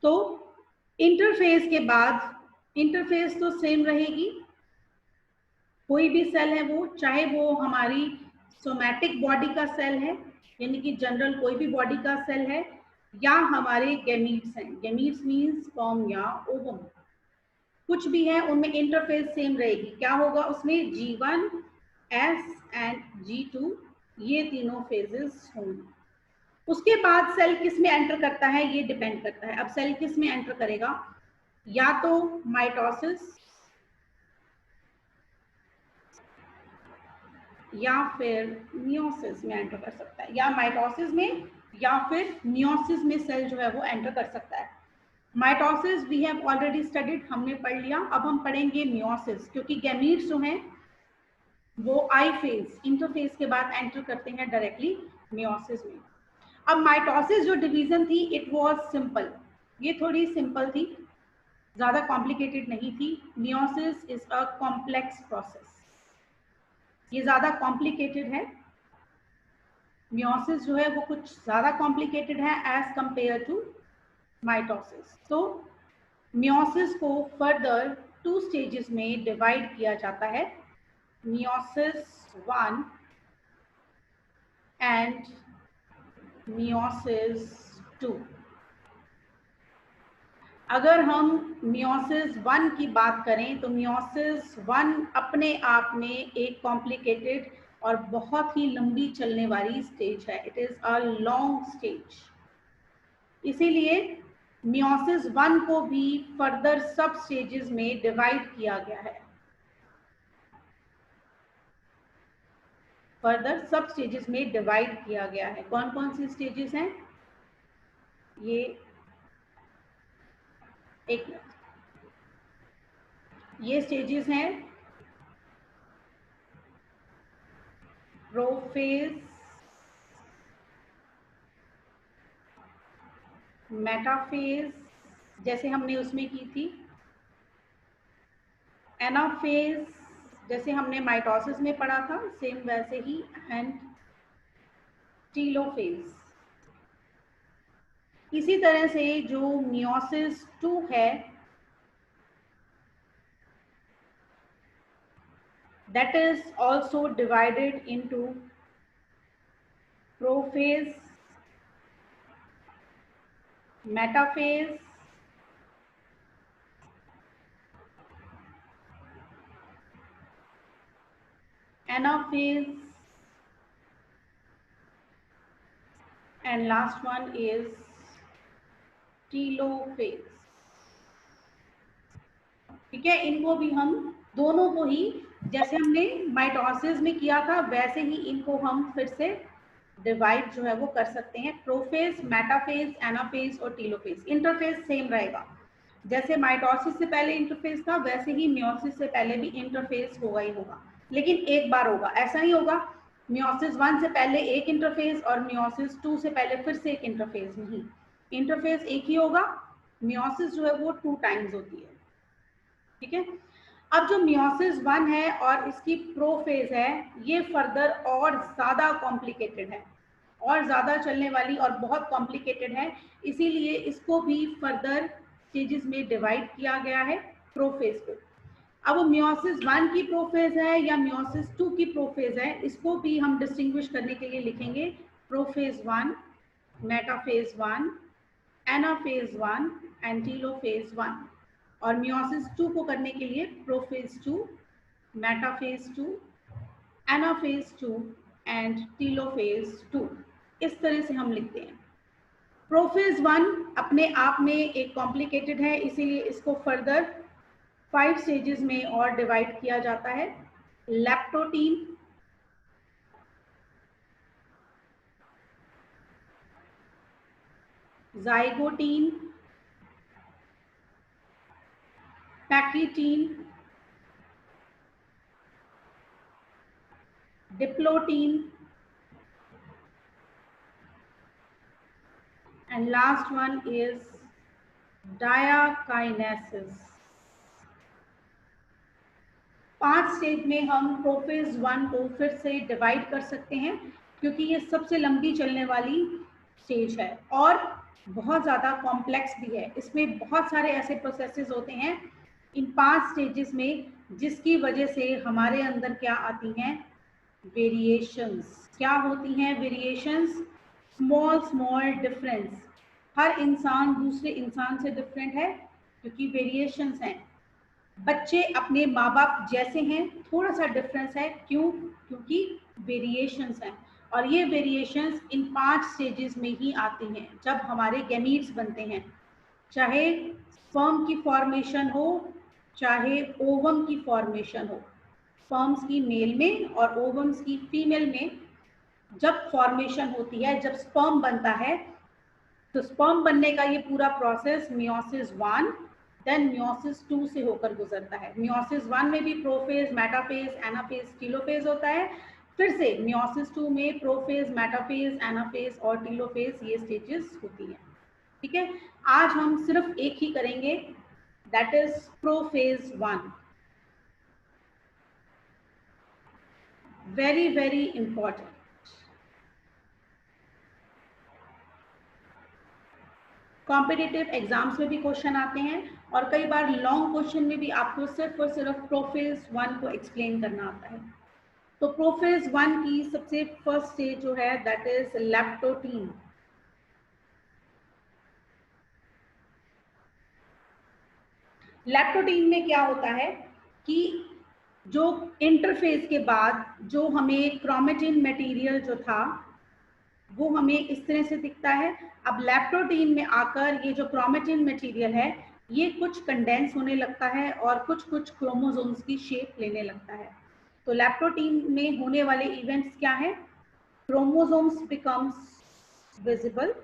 तो इंटरफेज के बाद, इंटरफेज तो सेम रहेगी, कोई भी सेल है वो, चाहे वो हमारी सोमैटिक बॉडी का सेल है यानी कि जनरल कोई भी बॉडी का सेल है, या हमारे गैमीट्स हैं, गैमीट्स मींस स्पर्म या ओवम, कुछ भी है उनमें इंटरफेस सेम रहेगी। क्या होगा उसमें, G1 S एंड G2, ये तीनों फेजेस होंगे। उसके बाद सेल किस में एंटर करता है ये डिपेंड करता है। अब सेल किस में एंटर करेगा, या तो माइटोसिस या फिर मियोसिस में एंटर कर सकता है, या माइटोसिस में या फिर मियोसिस में सेल जो है वो एंटर कर सकता है। Mitosis we have already studied, हमने पढ़ लिया। अब हम पढ़ेंगे मियोसिस, क्योंकि गैमीट्स जो हैं वो आई फेज, इंटरफेज के बाद एंटर करते हैं डायरेक्टली मियोसिस में। अब माइटोसिस जो डिवीजन थी इट वाज सिंपल, ये थोड़ी सिंपल थी, ज्यादा कॉम्प्लिकेटेड नहीं थी। Meiosis is a complex process, ये ज्यादा कॉम्प्लिकेटेड है। मियोसिस जो है वो कुछ ज्यादा कॉम्प्लिकेटेड है एज कंपेयर टू माइटोसिस। तो मियोसिस को फर्दर 2 स्टेजेस में डिवाइड किया जाता है, मियोसिस 1 एंड मियोसिस 2। अगर हम मियोसिस 1 की बात करें तो मियोसिस 1 अपने आप में एक कॉम्प्लिकेटेड और बहुत ही लंबी चलने वाली स्टेज है, it is a long stage. इसीलिए मियोसिस 1 को भी फर्दर सब स्टेजेस में डिवाइड किया गया है, फर्दर सब स्टेजेस में डिवाइड किया गया है। कौन कौन सी स्टेजेस हैं ये, एक मिनट, ये स्टेजेस हैं प्रोफेज, मेटाफेज जैसे हमने उसमें की थी, एनाफेज जैसे हमने माइटोसिस में पढ़ा था सेम वैसे ही, एंड टीलोफेज। इसी तरह से जो मियोसिस 2 है that is also divided into prophase, metaphase, anaphase, and last one is telophase। ठीक है, इनको भी हम दोनों को ही जैसे हमने माइटोसिस में किया था वैसे ही इनको हम फिर से डिवाइड जो है वो कर सकते हैं, प्रोफेज, मेटाफेज, एनाफेज और टीलोफेज। इंटरफेज सेम रहेगा, जैसे माइटोसिस से पहले इंटरफेज था वैसे ही मियोसिस से पहले भी इंटरफेज होगा ही होगा, लेकिन एक बार होगा। ऐसा नहीं होगा मियोसिस 1 से पहले एक इंटरफेज और मियोसिस 2 से पहले फिर से एक इंटरफेज, नहीं, इंटरफेज एक ही होगा। मियोसिस जो है वो 2 टाइम्स होती है, ठीक है। अब जो मियोसिस 1 है और इसकी प्रोफेज है ये फर्दर और ज्यादा कॉम्प्लिकेटेड है, और ज्यादा चलने वाली और बहुत कॉम्प्लिकेटेड है, इसीलिए इसको भी फर्दर स्टेजेस में डिवाइड किया गया है प्रोफेज को। अब मियोसिस 1 की प्रोफेज है या मियोसिस 2 की प्रोफेज है, इसको भी हम डिस्टिंग्विश करने के लिए लिखेंगे prophase 1, metaphase 1, anaphase 1 and telophase 1। और मियोसिस 2 को करने के लिए prophase 2, metaphase 2, anaphase 2 and telophase 2, इस तरह से हम लिखते हैं। प्रोफेज 1 अपने आप में एक कॉम्प्लिकेटेड है, इसीलिए इसको फर्दर 5 स्टेजेस में और डिवाइड किया जाता है। Leptotene, zygotene, pachytene, diplotene and last one is diakinesis। 5 stage में हम प्रोफेज 1 को फिर से डिवाइड कर सकते हैं क्योंकि ये सबसे लंबी चलने वाली स्टेज है। और बहुत ज़्यादा कॉम्प्लेक्स भी है। इसमें बहुत सारे ऐसे प्रोसेसेस होते हैं इन 5 स्टेजेस में, जिसकी वजह से हमारे अंदर क्या आती हैं, वेरिएशंस। क्या होती हैं वेरिएशंस? Small small difference. हर इंसान दूसरे इंसान से डिफरेंट है क्योंकि वेरिएशंस हैं। बच्चे अपने माँ बाप जैसे हैं, थोड़ा सा डिफरेंस है, क्यों? क्योंकि वेरिएशंस हैं। और ये वेरिएशंस इन 5 स्टेजेस में ही आती हैं जब हमारे गैमीट्स बनते हैं, चाहे स्पर्म की फॉर्मेशन हो, चाहे ओवम की फॉर्मेशन हो। स्पर्म्स की मेल में और ओवम्स की फीमेल में जब फॉर्मेशन होती है, जब स्पर्म बनता है, तो स्पर्म बनने का ये पूरा प्रोसेस मियोसिस 1 देन मियोसिस 2 से होकर गुजरता है। मियोसिस 1 में भी प्रोफेज, मेटाफेज, एनाफेज, टीलोफेज होता है। फिर से मियोसिस 2 में प्रोफेज, मेटाफेज, एनाफेज और टीलोफेज ये स्टेजेस होती हैं। ठीक है, आज हम सिर्फ एक ही करेंगे, that is prophase 1। Very very important. Competitive exams में भी क्वेश्चन आते हैं और कई बार लॉन्ग क्वेश्चन में भी आपको सिर्फ और सिर्फ प्रोफेज 1 को एक्सप्लेन करना आता है। तो प्रोफेज 1 की सबसे फर्स्ट स्टेज जो है दैट इज लैप्टोटीन। लैप्टोटीन में क्या होता है कि जो इंटरफेज के बाद जो हमें क्रोमेटिन मटेरियल जो था वो हमें इस तरह से दिखता है। अब लैप्टोटीन में आकर ये जो क्रोमेटिन मटेरियल है ये कुछ कंडेंस होने लगता है और कुछ कुछ क्रोमोसोम्स की शेप लेने लगता है। तो लैप्टोटीन में होने वाले इवेंट्स क्या है? Chromosomes becomes visible,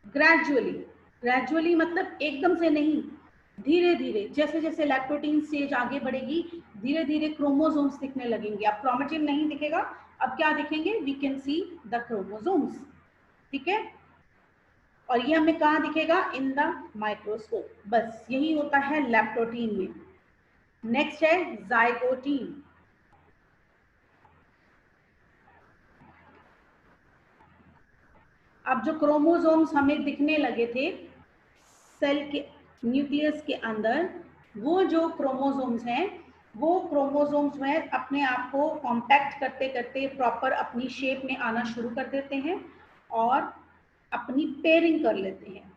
gradually. Gradually मतलब एकदम से नहीं, धीरे धीरे, जैसे जैसे लैक्टोटीन स्टेज आगे बढ़ेगी धीरे धीरे क्रोमोसोम्स दिखने लगेंगे। अब क्रोमेटिन नहीं दिखेगा, अब क्या दिखेंगे? We can see the chromosomes. ठीक है, और ये हमें कहाँ दिखेगा? In the microscope. बस यही होता है लैप्टोटीन में। नेक्स्ट है जाइगोटीन। अब जो क्रोमोसोम्स हमें दिखने लगे थे सेल के न्यूक्लियस के अंदर, वो जो क्रोमोसोम्स हैं वो क्रोमोसोम्स जो है अपने आप को कॉम्पैक्ट करते करते प्रॉपर अपनी शेप में आना शुरू कर देते हैं और अपनी पेयरिंग कर लेते हैं।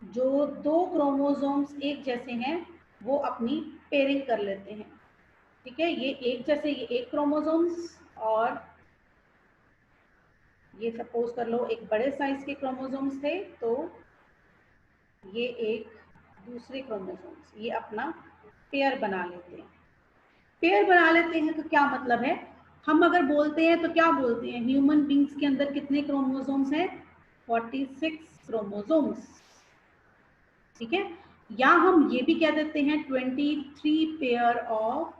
जो 2 क्रोमोसोम्स एक जैसे हैं वो अपनी पेयरिंग कर लेते हैं। ठीक है, ये एक जैसे, ये एक क्रोमोसोम्स और ये सपोज कर लो एक बड़े साइज के क्रोमोसोम्स थे, तो ये एक दूसरे क्रोमोसोम्स ये अपना पेयर बना लेते हैं। पेयर बना लेते हैं तो क्या मतलब है? हम अगर बोलते हैं तो क्या बोलते हैं? ह्यूमन बींग्स के अंदर कितने क्रोमोसोम्स हैं? 46 क्रोमोसोम्स। ठीक है, या हम ये भी कह देते हैं 23 पेयर ऑफ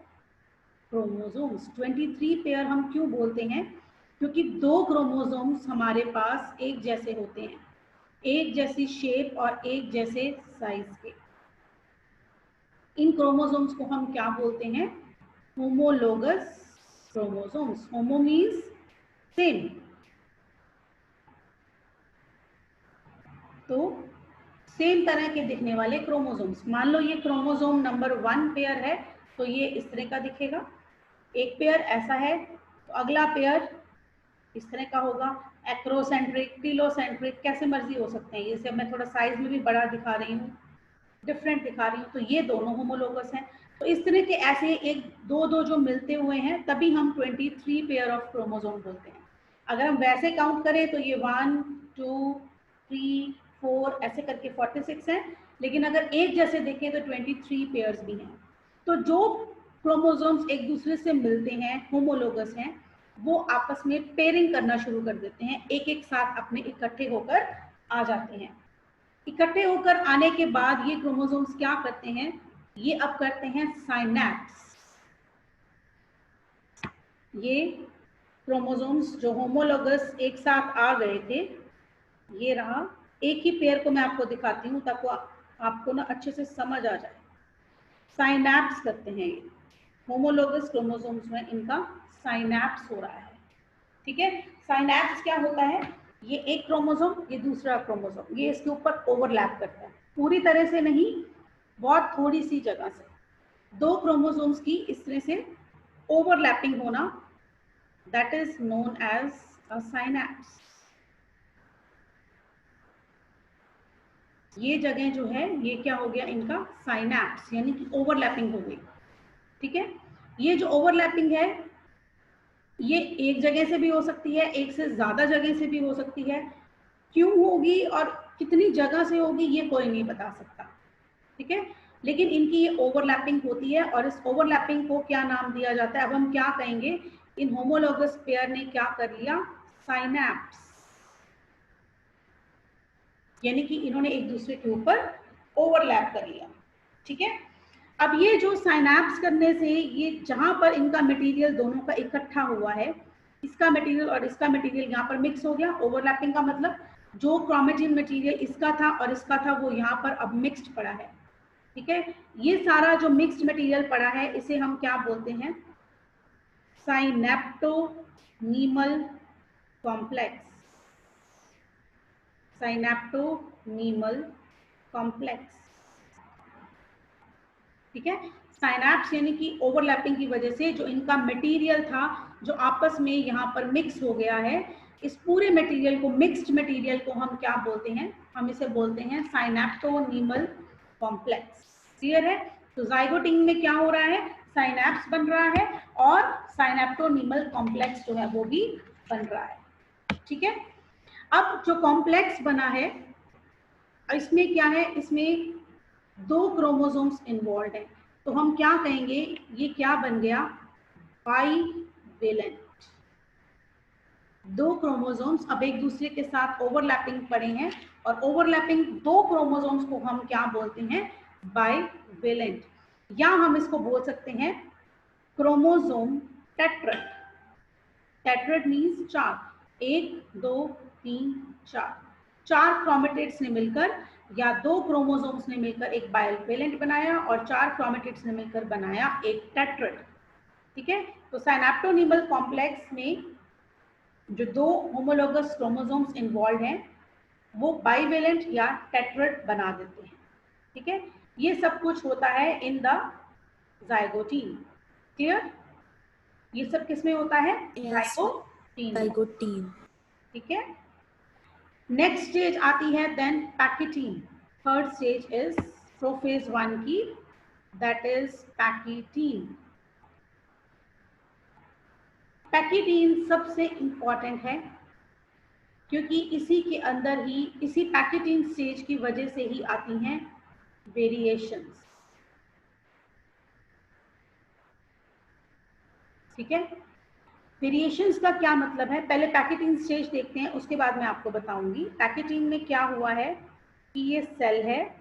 क्रोमोसोम्स। 23 पेयर हम क्यों बोलते हैं? क्योंकि 2 क्रोमोसोम्स हमारे पास एक जैसे होते हैं, एक जैसी शेप और एक जैसे साइज के। इन क्रोमोसोम्स को हम क्या बोलते हैं? Homologous chromosomes. होमो मीन्स सेम। तो सेम तरह के दिखने वाले क्रोमोसोम्स। मान लो ये क्रोमोसोम नंबर 1 पेयर है तो ये इस तरह का दिखेगा। एक पेयर ऐसा है तो अगला पेयर इस तरह का होगा। एक्रोसेंट्रिक, टीलोसेंट्रिक, कैसे मर्जी हो सकते हैं। जैसे मैं थोड़ा साइज में भी बड़ा दिखा रही हूँ, डिफरेंट दिखा रही हूँ, तो ये दोनों होमोलोगस हैं। तो इस तरह के ऐसे एक दो दो जो मिलते हुए हैं तभी हम 23 पेयर ऑफ क्रोमोसोम बोलते हैं। अगर हम वैसे काउंट करें तो ये 1 2 3 4 ऐसे करके 46 हैं, लेकिन अगर एक जैसे देखें तो 23 पेयर्स भी हैं। तो जो क्रोमोसोम्स एक दूसरे से मिलते हैं, होमोलोगस हैं, वो आपस में पेयरिंग करना शुरू कर देते हैं, एक एक साथ अपने इकट्ठे होकर आ जाते हैं। इकट्ठे होकर आने के बाद ये क्रोमोसोम्स क्या करते हैं? ये अब करते हैं साइनैप्स। ये क्रोमोसोम्स जो होमोलोगस एक साथ आ गए थे, ये रहा। एक ही पेयर को मैं आपको दिखाती हूँ ताकि आपको ना अच्छे से समझ आ जाए। साइनैप्स करते हैं ये। होमोलोगस क्रोमोसोम्स में इनका साइनैप्स हो रहा है। ठीक है, साइनैप्स क्या होता है, ये एक क्रोमोसोम, ये दूसरा क्रोमोसोम, ये इसके ऊपर ओवरलैप करता है, पूरी तरह से नहीं, बहुत थोड़ी सी जगह से, दो क्रोमोसोम्स की इस तरह से ओवरलैपिंग होना, that is known as a synapse. ये जगह जो है ये क्या हो गया इनका साइनैप्स, यानी कि ओवरलैपिंग हो गई। ठीक है, ये जो ओवरलैपिंग है ये एक जगह से भी हो सकती है, एक से ज्यादा जगह से भी हो सकती है, क्यों होगी और कितनी जगह से होगी ये कोई नहीं बता सकता। ठीक है, लेकिन इनकी ये ओवरलैपिंग होती है और इस ओवरलैपिंग को क्या नाम दिया जाता है, अब हम क्या कहेंगे, इन होमोलोगस पेयर ने क्या कर लिया, साइनैप्स, यानी कि इन्होंने एक दूसरे के ऊपर ओवरलैप कर लिया। ठीक है, अब ये जो साइनैप्स करने से ये जहां पर इनका मटेरियल दोनों का इकट्ठा हुआ है, इसका मटेरियल और इसका मटेरियल यहाँ पर मिक्स हो गया, ओवरलैपिंग का मतलब जो क्रोमेटिन मटेरियल इसका था और इसका था वो यहाँ पर अब मिक्स्ड पड़ा है। ठीक है, ये सारा जो मिक्स्ड मटेरियल पड़ा है इसे हम क्या बोलते हैं, साइनेप्टोनीमल कॉम्प्लेक्स, साइनेप्टोनीमल कॉम्प्लेक्स। ठीक है, साइनैप्स यानी कि ओवरलैपिंग की वजह से जो इनका मटेरियल था जो आपस में यहाँ पर मिक्स हो गया है, इस पूरे मटेरियल को, मिक्स्ड मटेरियल को हम क्या बोलते हैं, हम इसे बोलते हैं साइनेप्टोनीमल कॉम्प्लेक्स। क्लियर है, तो जाइगोटिंग में क्या हो रहा है, साइनैप्स बन रहा है और साइनेप्टोनीमल कॉम्प्लेक्स जो है वो भी बन रहा है। ठीक है, अब जो कॉम्प्लेक्स बना है इसमें क्या है, इसमें दो क्रोमोसोम्स इन्वॉल्व हैं, तो हम क्या कहेंगे, ये क्या बन गया, बाइवेलेंट। दो क्रोमोसोम्स अब एक दूसरे के साथ ओवरलैपिंग पड़े हैं और ओवरलैपिंग दो क्रोमोसोम्स को हम क्या बोलते हैं, बाइवेलेंट, या हम इसको बोल सकते हैं क्रोमोसोम टेट्रड। टेट्रड मीन्स चार, एक दो तीन चार, चार क्रोमेटिड्स ने मिलकर या दो क्रोमोसोम्स ने मिलकर एक बाइवेलेंट बनाया और चार क्रोमेटिड्स ने मिलकर बनाया एक टेट्रड। ठीक है, तो साइनेप्टोनीमल कॉम्प्लेक्स में जो दो होमोलोगस क्रोमोसोम्स इन्वॉल्व हैं वो बाइवेलेंट या टेट्रड बना देते हैं। ठीक है, ये सब कुछ होता है इन द जाइगोटीन। क्लियर, ये सब किसमें होता है, जाइगोटीन। जाइगोटीन। ठीक है, नेक्स्ट स्टेज आती है then pachytene. Third stage is prophase 1 की, दैट इज पैकेटीन। पैकेटीन सबसे इंपॉर्टेंट है क्योंकि इसी के अंदर ही, इसी पैकेटीन स्टेज की वजह से ही आती हैं वेरिएशंस। ठीक है, वेरिएशंस का क्या मतलब है, पहले पैकेटीन स्टेज देखते हैं उसके बाद मैं आपको बताऊंगी। पैकेटीन में क्या हुआ है कि ये सेल है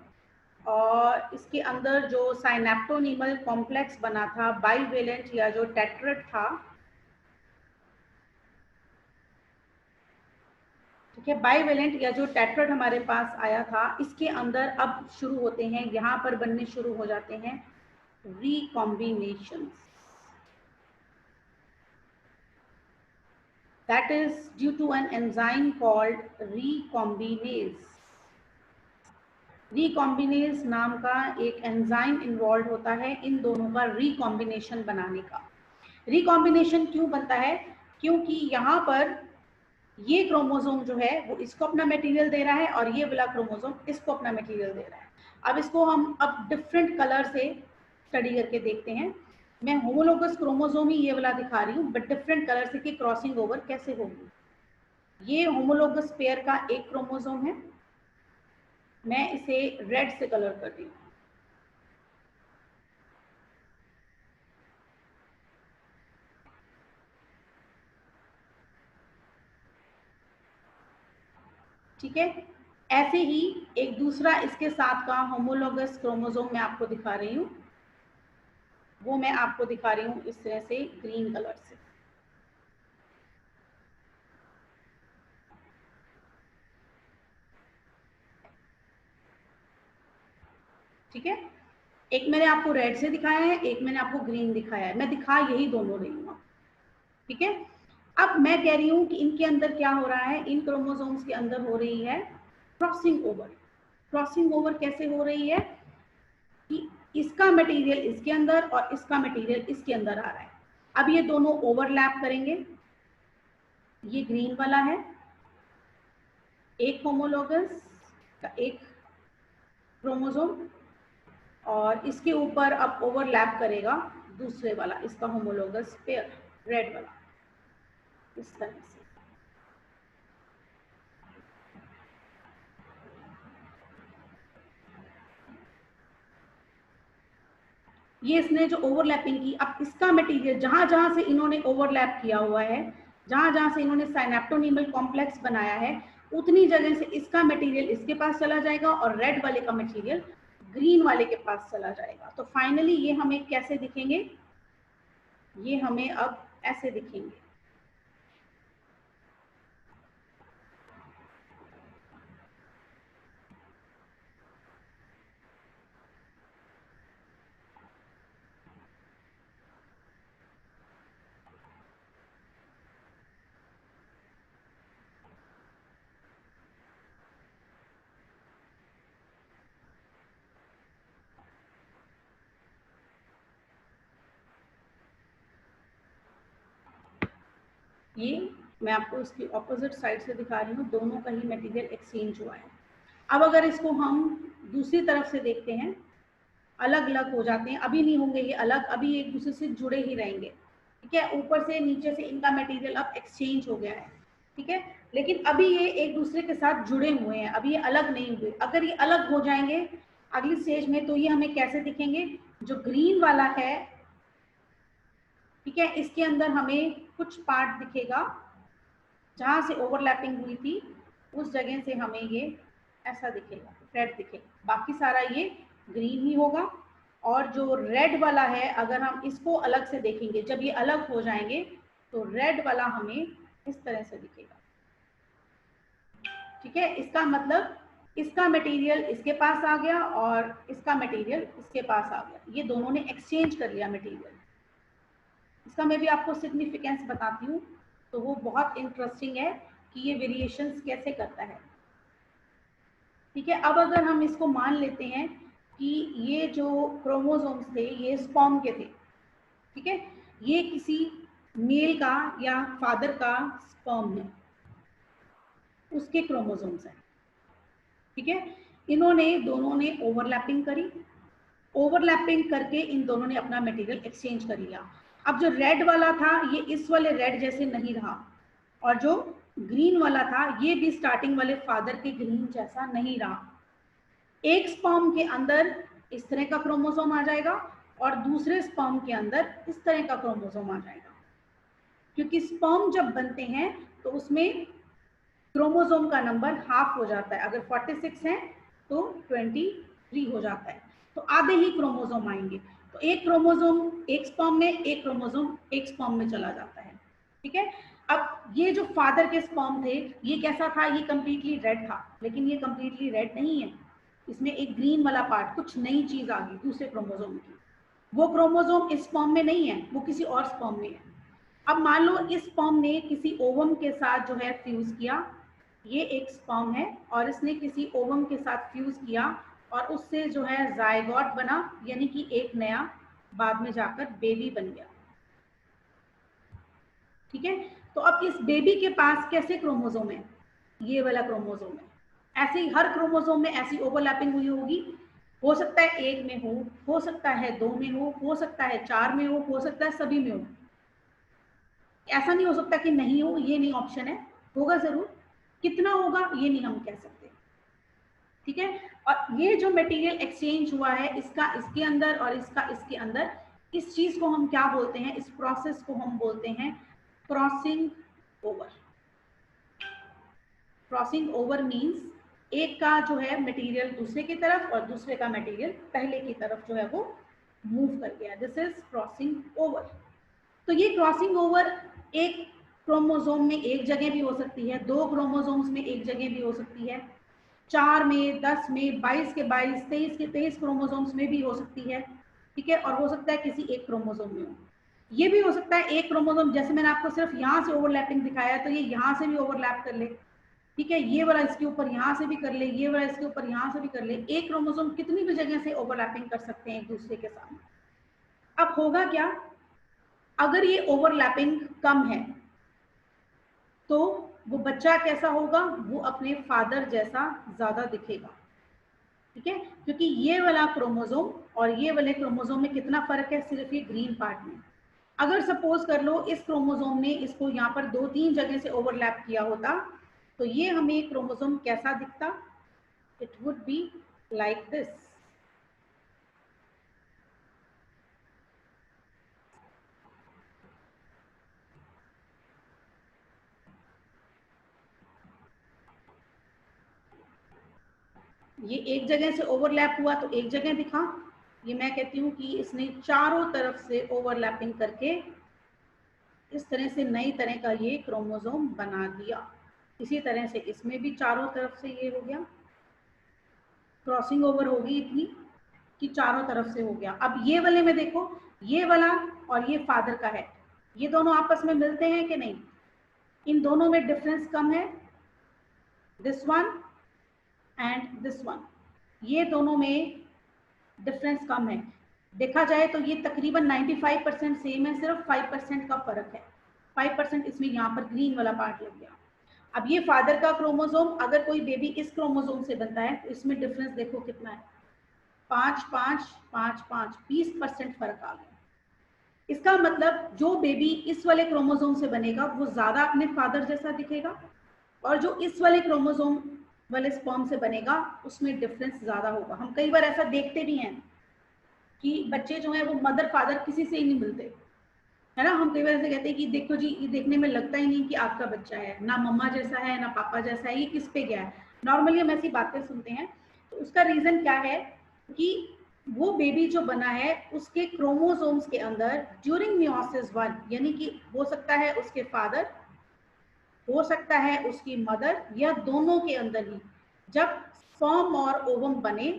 और इसके अंदर जो साइनेप्टोनीमल कॉम्प्लेक्स बना था, बाइवेलेंट या जो टेट्रड था, ठीक है, बाइवेलेंट या जो टेट्रड हमारे पास आया था, इसके अंदर अब शुरू होते हैं, यहाँ पर बनने शुरू हो जाते हैं रिकॉम्बिनेशंस। That is due to an enzyme called recombinase. Recombinase नाम का एक एंजाइम इन्वॉल्व होता है इन दोनों का रिकॉम्बिनेशन बनाने का। रिकॉम्बिनेशन क्यों बनता है, क्योंकि यहाँ पर ये क्रोमोसोम जो है वो इसको अपना मटेरियल दे रहा है और ये वाला क्रोमोसोम इसको अपना मटेरियल दे रहा है। अब इसको हम अब डिफरेंट कलर से स्टडी करके देखते हैं। मैं होमोलोगस क्रोमोसोम ही ये वाला दिखा रही हूँ बट डिफरेंट कलर से कि क्रॉसिंग ओवर कैसे होगी। ये होमोलोगस पेयर का एक क्रोमोसोम है, मैं इसे रेड से कलर कर रही हूँ। ठीक है, ऐसे ही एक दूसरा इसके साथ का होमोलोगस क्रोमोसोम मैं आपको दिखा रही हूँ, वो मैं आपको दिखा रही हूँ इस तरह से ग्रीन कलर से। ठीक है, एक मैंने आपको रेड से दिखाया है, एक मैंने आपको ग्रीन दिखाया है, मैं दिखा यही दोनों रही हूँ, ठीक है। अब मैं कह रही हूँ कि इनके अंदर क्या हो रहा है, इन क्रोमोसोम्स के अंदर हो रही है क्रॉसिंग ओवर। क्रॉसिंग ओवर कैसे हो रही है कि इसका मटेरियल इसके अंदर और इसका मटेरियल इसके अंदर आ रहा है। अब ये दोनों ओवरलैप करेंगे, ये ग्रीन वाला है एक होमोलोगस का एक क्रोमोसोम, और इसके ऊपर अब ओवरलैप करेगा दूसरे वाला, इसका होमोलोगस पेयर रेड वाला, इस तरह से। ये इसने जो ओवरलैपिंग की, अब इसका मटेरियल जहां जहां से इन्होंने ओवरलैप किया हुआ है, जहां जहां से इन्होंने साइनेप्टोनीमल कॉम्प्लेक्स बनाया है, उतनी जगह से इसका मटेरियल इसके पास चला जाएगा और रेड वाले का मटेरियल ग्रीन वाले के पास चला जाएगा। तो फाइनली ये हमें कैसे दिखेंगे, ये हमें अब ऐसे दिखेंगे। ये मैं आपको इसकी ऑपोजिट साइड से दिखा रही हूँ, दोनों का ही मटेरियल एक्सचेंज हुआ है। अब अगर इसको हम दूसरी तरफ से देखते हैं, अलग अलग हो जाते हैं, अभी नहीं होंगे ये अलग, अभी एक दूसरे से जुड़े ही रहेंगे, ठीक है। ऊपर से नीचे से इनका मटेरियल अब एक्सचेंज हो गया है, ठीक है, लेकिन अभी ये एक दूसरे के साथ जुड़े हुए हैं, अभी ये अलग नहीं हुए। अगर ये अलग हो जाएंगे अगली स्टेज में, तो ये हमें कैसे दिखेंगे, जो ग्रीन वाला है, ठीक है, इसके अंदर हमें कुछ पार्ट दिखेगा जहां से ओवरलैपिंग हुई थी, उस जगह से हमें ये ऐसा दिखेगा, रेड दिखेगा, बाकी सारा ये ग्रीन ही होगा। और जो रेड वाला है, अगर हम इसको अलग से देखेंगे, जब ये अलग हो जाएंगे, तो रेड वाला हमें इस तरह से दिखेगा, ठीक है। इसका मतलब इसका मटेरियल इसके पास आ गया और इसका मटेरियल इसके पास आ गया, ये दोनों ने एक्सचेंज कर लिया मटेरियल। इसका मैं भी आपको सिग्निफिकेंस बताती हूँ, तो वो बहुत इंटरेस्टिंग है कि ये वेरिएशंस कैसे करता है, ठीक है। अब अगर हम इसको मान लेते हैं कि ये जो क्रोमोसोम्स थे ये स्पर्म के थे, ठीक है, ये किसी मेल का या फादर का स्पर्म है, उसके क्रोमोसोम्स हैं, ठीक है। इन्होंने दोनों ने ओवरलैपिंग करी, ओवरलैपिंग करके इन दोनों ने अपना मटेरियल एक्सचेंज कर लिया। अब जो रेड वाला था ये इस वाले रेड जैसे नहीं रहा, और जो ग्रीन वाला था ये भी स्टार्टिंग वाले फादर के ग्रीन जैसा नहीं रहा। एक स्पर्म के अंदर इस तरह का क्रोमोसोम आ जाएगा और दूसरे स्पर्म के अंदर इस तरह का क्रोमोसोम आ जाएगा, क्योंकि स्पर्म जब बनते हैं तो उसमें क्रोमोसोम का नंबर हाफ हो जाता है, अगर 46 है तो 23 हो जाता है, तो आधे ही क्रोमोसोम आएंगे। तो एक क्रोमोसोम एक स्पर्म में, एक क्रोमोसोम एक स्पर्म में चला जाता है, ठीक है। अब ये जो फादर के स्पर्म थे ये कैसा था, ये कंप्लीटली रेड था, लेकिन ये कंप्लीटली रेड नहीं है, इसमें एक ग्रीन वाला पार्ट, कुछ नई चीज आ गई दूसरे क्रोमोसोम की। वो क्रोमोसोम इस स्पर्म में नहीं है, वो किसी और स्पर्म में है। अब मान लो इस स्पर्म ने किसी ओवम के साथ जो है फ्यूज किया, ये एक स्पर्म है और इसने किसी ओवम के साथ फ्यूज किया और उससे जो है जायगोट बना, यानी कि एक नया बाद में जाकर बेबी बन गया, ठीक है। तो अब इस बेबी के पास कैसे क्रोमोसोम है, ये वाला क्रोमोसोम है। ऐसे ही हर क्रोमोसोम में ऐसी ओवरलैपिंग हुई होगी, हो सकता है एक में हो सकता है दो में हो सकता है चार में हो सकता है सभी में हो, ऐसा नहीं हो सकता कि नहीं हो, ये नहीं ऑप्शन है, होगा जरूर, कितना होगा ये नहीं हम कह सकते, ठीक है। और ये जो मटेरियल एक्सचेंज हुआ है इसका इसके अंदर और इसका इसके अंदर, इस चीज को हम क्या बोलते हैं, इस प्रोसेस को हम बोलते हैं crossing over. Crossing over means एक का जो है मटेरियल दूसरे की तरफ और दूसरे का मटेरियल पहले की तरफ जो है वो मूव कर गया, दिस इज क्रॉसिंग ओवर। तो ये क्रॉसिंग ओवर एक क्रोमोसोम में एक जगह भी हो सकती है, दो क्रोमोसोम्स में एक जगह भी हो सकती है, 4 में, 10 में, 22 के 22, 23 के 23 क्रोमोसोम्स में भी हो सकती है, ठीक है, और हो सकता है किसी एक क्रोमोसोम में हो। ये भी हो सकता है एक क्रोमोसोम, जैसे मैंने आपको सिर्फ यहाँ से ओवरलैपिंग दिखाया, तो ये यहाँ से भी ओवरलैप कर ले, ठीक है, ये वाला इसके ऊपर यहाँ से भी कर ले, ये वाला इसके ऊपर यहाँ से भी कर ले। एक क्रोमोसोम कितनी भी जगह से ओवरलैपिंग कर सकते हैं एक दूसरे के साथ। अब होगा क्या, अगर ये ओवरलैपिंग कम है तो वो बच्चा कैसा होगा, वो अपने फादर जैसा ज्यादा दिखेगा, ठीक है, क्योंकि ये वाला क्रोमोसोम और ये वाले क्रोमोसोम में कितना फर्क है, सिर्फ ये ग्रीन पार्ट में। अगर सपोज कर लो इस क्रोमोसोम ने इसको यहाँ पर 2-3 जगह से ओवरलैप किया होता, तो ये हमें क्रोमोसोम कैसा दिखता, it would be like this. ये एक जगह से ओवरलैप हुआ तो एक जगह दिखा, ये मैं कहती हूँ कि इसने चारों तरफ से ओवरलैपिंग करके इस तरह से नई तरह का ये क्रोमोसोम बना दिया। इसी तरह से इसमें भी चारों तरफ से ये हो गया, क्रॉसिंग ओवर होगी इतनी कि चारों तरफ से हो गया। अब ये वाले में देखो, ये वाला और ये फादर का है, ये दोनों आपस में मिलते हैं कि नहीं, इन दोनों में डिफरेंस कम है, this one and this one, ये दोनों में डिफरेंस कम है। देखा जाए तो ये तकरीबन 95% सेम है, सिर्फ 5% का फर्क है, 5% इसमें यहाँ पर ग्रीन वाला पार्ट लग गया। अब ये फादर का क्रोमोसोम, अगर कोई बेबी इस क्रोमोसोम से बनता है तो इसमें डिफरेंस देखो कितना है, 5-5-5-5, 20% फर्क आ गया। इसका मतलब जो बेबी इस वाले क्रोमोसोम से बनेगा वो ज्यादा अपने फादर जैसा दिखेगा, और जो इस वाले क्रोमोसोम वाले स्पर्म से बनेगा उसमें डिफरेंस ज्यादा होगा। हम कई बार ऐसा देखते भी हैं कि बच्चे जो है वो मदर फादर किसी से ही नहीं मिलते, है ना। हम कई बार ऐसे कहते हैं कि देखो जी, ये देखने में लगता ही नहीं कि आपका बच्चा है, ना मम्मा जैसा है ना पापा जैसा है, ये किस पे गया है। नॉर्मली हम ऐसी बातें सुनते हैं, तो उसका रीजन क्या है कि वो बेबी जो बना है उसके क्रोमोसोम्स के अंदर ड्यूरिंग मियोसिस 1, यानी कि हो सकता है उसके फादर, हो सकता है उसकी मदर, या दोनों के अंदर ही जब स्पर्म और ओवम बने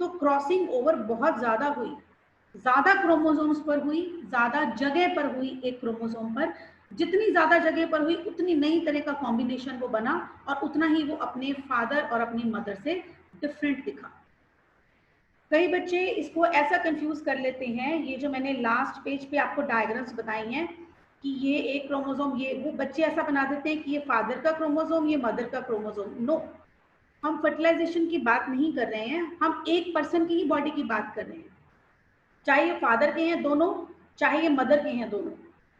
तो क्रॉसिंग ओवर बहुत ज्यादा हुई, ज्यादा क्रोमोसोम्स पर हुई, ज्यादा जगह पर हुई। एक क्रोमोसोम पर जितनी ज्यादा जगह पर हुई उतनी नई तरह का कॉम्बिनेशन वो बना, और उतना ही वो अपने फादर और अपनी मदर से डिफरेंट दिखा। कई बच्चे इसको ऐसा कंफ्यूज कर लेते हैं, ये जो मैंने लास्ट पेज पे आपको डायग्राम्स बताई हैं कि ये एक क्रोमोसोम, ये वो बच्चे ऐसा बना देते हैं कि ये फादर का क्रोमोसोम, ये मदर का क्रोमोसोम। नो, हम फर्टिलाइजेशन की बात नहीं कर रहे हैं, हम एक पर्सन की ही बॉडी की बात कर रहे हैं, चाहे ये फादर के हैं दोनों, चाहे ये मदर के हैं दोनों,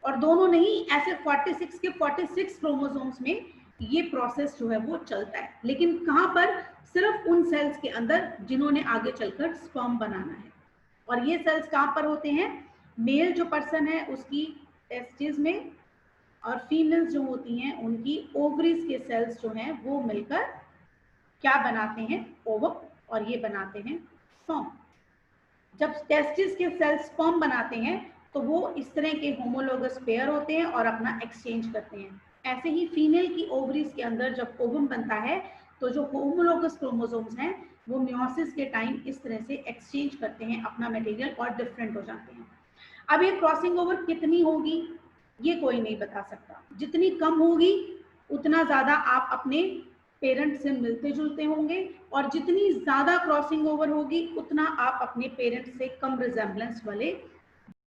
और दोनों नहीं, ऐसे 46 के 46 क्रोमोसोम्स में ये प्रोसेस जो है वो चलता है। लेकिन कहाँ पर, सिर्फ उन सेल्स के अंदर जिन्होंने आगे चलकर स्पर्म बनाना है। और ये सेल्स कहाँ पर होते हैं, मेल जो पर्सन है उसकी टेस्टिस में, और फीमेल्स जो होती हैं उनकी ओवरीज के सेल्स जो हैं वो मिलकर क्या बनाते हैं, ओवम, और ये बनाते हैं स्पर्म। जब टेस्टिस के सेल्स स्पर्म बनाते हैं तो वो इस तरह के होमोलोगस पेयर होते हैं और अपना एक्सचेंज करते हैं। ऐसे ही फीमेल की ओवरीज के अंदर जब ओवम बनता है तो जो होमोलोगस क्रोमोसोम्स हैं वो मियोसिस के टाइम इस तरह से एक्सचेंज करते हैं अपना मटेरियल और डिफरेंट हो जाते हैं। अब ये क्रॉसिंग ओवर कितनी होगी ये कोई नहीं बता सकता, जितनी कम होगी उतना ज्यादा आप अपने पेरेंट से मिलते जुलते होंगे, और जितनी ज्यादा क्रॉसिंग ओवर होगी उतना आप अपने पेरेंट से कम रिजेम्बलेंस वाले